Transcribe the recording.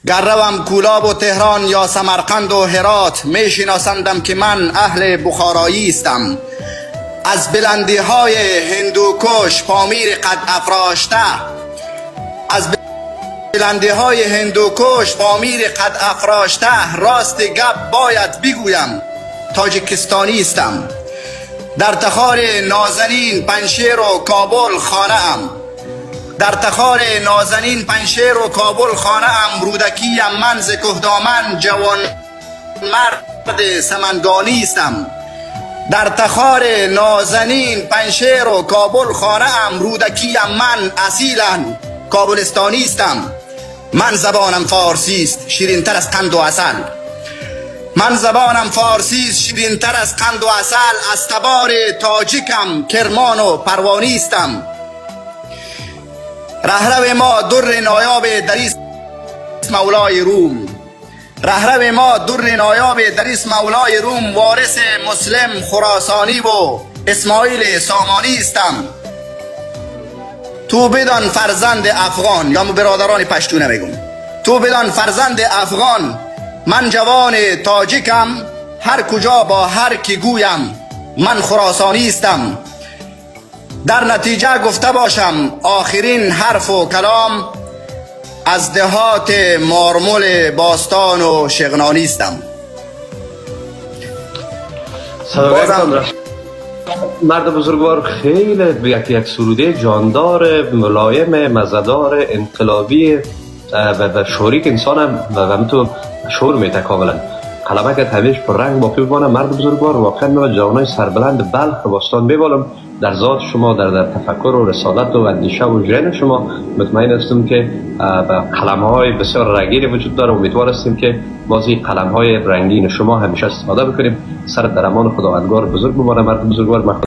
گر روم کولاب و تهران یا سمرقند و هرات، می شناسندم که من اهل بخارایی استم. از بلندی های هندوکش پامیر قد افراشته، از بلندی های هندوکش پامیر قد افراشته، راست گپ باید بگویم تاجیکستانی استم. در تخار نازنین پنشیر و کابل خانه ام، در تخار نازنین پنشیر و کابل خانه ام. رودکیم من ز کهدامن جوان مرد سمنگانی استم. در تخار نازنین پنشیر و کابل خانه ام. رودکیم من اصیلا کابلستانی استم. من زبانم فارسی است شیرین تر از قند و عسل، من زبانم فارسی است شیرین تر از قند و عسل. از تبار تاجیکم کرمان و پروانی استم. رهرو ما در نایاب دریس مولای روم، رهرو ما در نایاب دریس مولای روم. وارث مسلم خراسانی و اسماعیل سامانی استم. تو بدان فرزند افغان، یا برادران پشتو نمیگم، تو بدان فرزند افغان، من جوان تاجیکم. هر کجا با هر کی گویم من خراسانی استم. در نتیجه گفته باشم آخرین حرف و کلام، از دهات مارمول باستان و شغنانی استم. مرد بزرگوار خیلی یک سروده جاندار، ملایم، مزدار، انقلابی و شعوری که انسان هم و میتون شعور میته کاملا. قلمه که همیش پر رنگ باقی بمانه. مرد بزرگوار واقعا من جوانای سربلند بلخ باستان میبالم در ذات شما، در تفکر و رسالت و اندیشه و ذهن شما. مطمئن هستم که قلم‌های بسیار رنگین وجود داره. امیدوار هستیم که بازی قلم‌های رنگین شما همیشه استفاده بکنیم. سر در امان خداوندگار بزرگ بمانه. مرد بزرگوار.